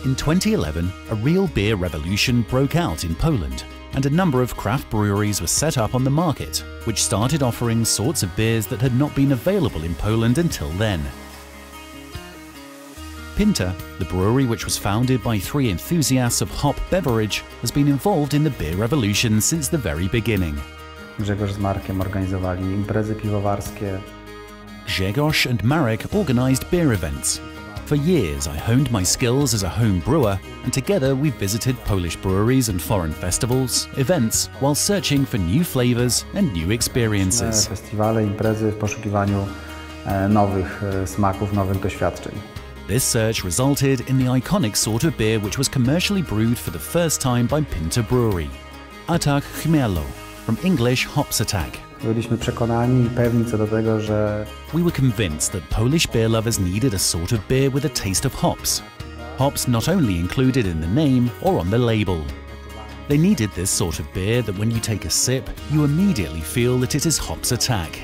In 2011, a real beer revolution broke out in Poland, and a number of craft breweries were set up on the market, which started offering sorts of beers that had not been available in Poland until then. Pinta, the brewery which was founded by three enthusiasts of hop beverage, has been involved in the beer revolution since the very beginning. Grzegorz z Markiem organizowali imprezy piwowarskie. Grzegorz and Marek organized beer events. For years, I honed my skills as a home brewer, and together we visited Polish breweries and foreign festivals, events, while searching for new flavors and new experiences. Festiwale, imprezy w poszukiwaniu nowych smaków, nowych doświadczeń. This search resulted in the iconic sort of beer which was commercially brewed for the first time by Pinta Brewery, Atak Chmielu, from English hops attack. Byliśmy przekonani i pewni co do tego, że We were convinced that Polish beer lovers needed a sort of beer with a taste of hops. Hops not only included in the name or on the label. They needed this sort of beer that when you take a sip, you immediately feel that it is hops attack.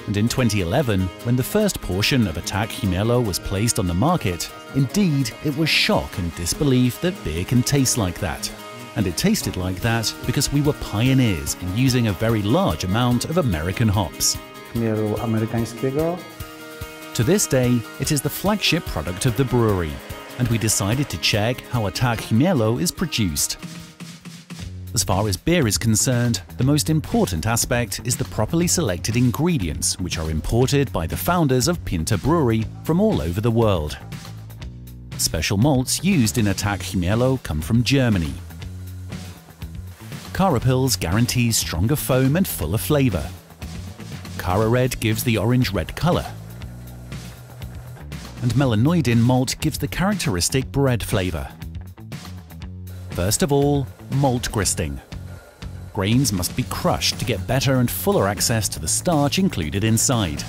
And in 2011, when the first portion of Atak Chmielu was placed on the market, indeed, it was shock and disbelief that beer can taste like that. And it tasted like that because we were pioneers in using a very large amount of American hops. chmielu amerykańskiego. To this day, it is the flagship product of the brewery, and we decided to check how Atak Chmielu is produced. As far as beer is concerned, the most important aspect is the properly selected ingredients which are imported by the founders of Pinta Brewery from all over the world. Special malts used in Atak Chmielu come from Germany. Kara Pils guarantees stronger foam and fuller flavor. Kara Red gives the orange-red color. And Melanoidin malt gives the characteristic bread flavor. First of all, malt gristing. Grains must be crushed to get better and fuller access to the starch included inside.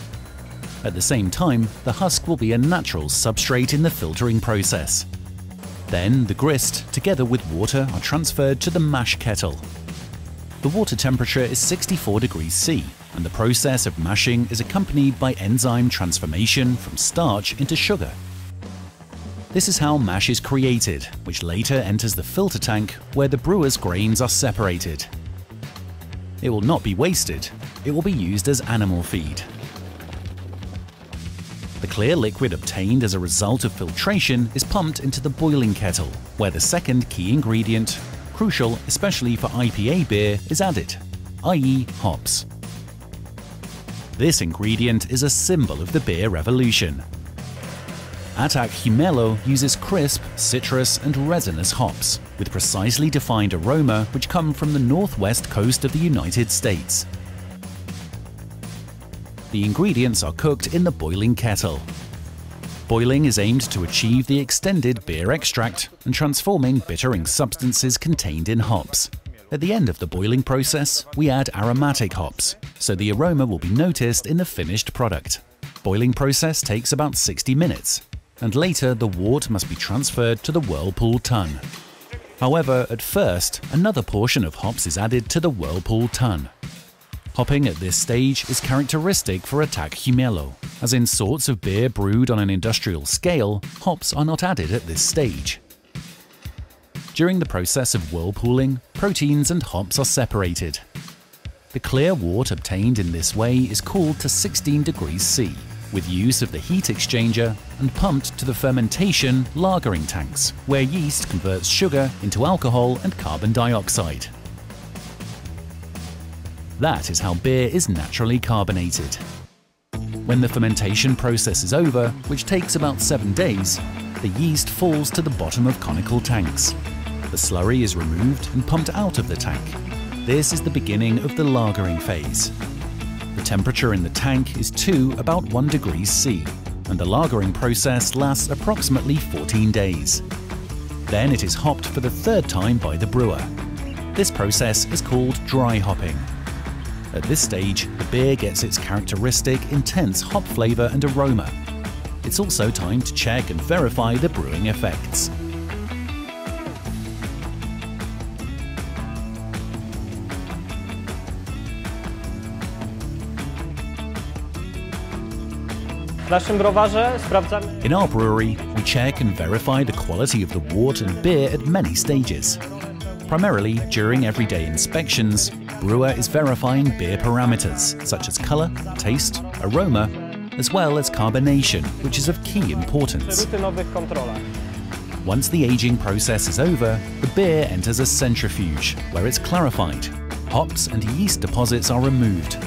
At the same time, the husk will be a natural substrate in the filtering process. Then the grist, together with water, are transferred to the mash kettle. The water temperature is 64 degrees C, and the process of mashing is accompanied by enzyme transformation from starch into sugar. This is how mash is created, which later enters the filter tank where the brewer's grains are separated. It will not be wasted, it will be used as animal feed. The clear liquid obtained as a result of filtration is pumped into the boiling kettle, where the second key ingredient, crucial especially for IPA beer, is added, i.e. hops. This ingredient is a symbol of the beer revolution. Atak Chmielu uses crisp, citrus and resinous hops, with precisely defined aroma which come from the northwest coast of the United States. The ingredients are cooked in the boiling kettle. Boiling is aimed to achieve the extended beer extract and transforming bittering substances contained in hops. At the end of the boiling process, we add aromatic hops, so the aroma will be noticed in the finished product. Boiling process takes about 60 minutes. And later the wort must be transferred to the whirlpool tun. However, at first, another portion of hops is added to the whirlpool tun. Hopping at this stage is characteristic for Atak Chmielu, as in sorts of beer brewed on an industrial scale, hops are not added at this stage. During the process of whirlpooling, proteins and hops are separated. The clear wort obtained in this way is cooled to 16 degrees C. With use of the heat exchanger and pumped to the fermentation lagering tanks, where yeast converts sugar into alcohol and carbon dioxide. That is how beer is naturally carbonated. When the fermentation process is over, which takes about 7 days, the yeast falls to the bottom of conical tanks. The slurry is removed and pumped out of the tank. This is the beginning of the lagering phase. The temperature in the tank is about 1 degree C, and the lagering process lasts approximately 14 days. Then it is hopped for the third time by the brewer. This process is called dry hopping. At this stage, the beer gets its characteristic intense hop flavor and aroma. It's also time to check and verify the brewing effects. W naszym browarze sprawdzamy... In our brewery, we check and verify the quality of the wort and beer at many stages. Primarily, during everyday inspections, brewer is verifying beer parameters such as colour, taste, aroma, as well as carbonation, which is of key importance. rutynowych kontrolach. Once the aging process is over, the beer enters a centrifuge, where it's clarified. Hops and yeast deposits are removed.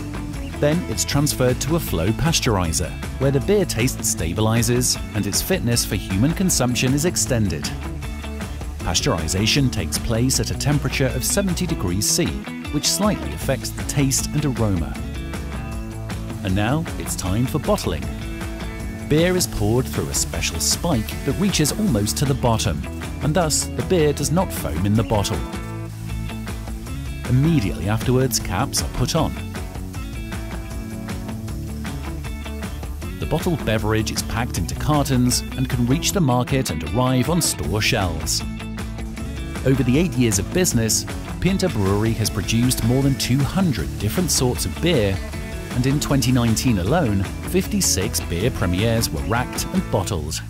Then it's transferred to a flow pasteurizer, where the beer taste stabilizes and its fitness for human consumption is extended. Pasteurization takes place at a temperature of 70 degrees C, which slightly affects the taste and aroma. And now it's time for bottling. Beer is poured through a special spike that reaches almost to the bottom, and thus the beer does not foam in the bottle. Immediately afterwards, caps are put on. The bottled beverage is packed into cartons and can reach the market and arrive on store shelves. Over the 8 years of business, Pinta Brewery has produced more than 200 different sorts of beer, and in 2019 alone, 56 beer premieres were racked and bottled.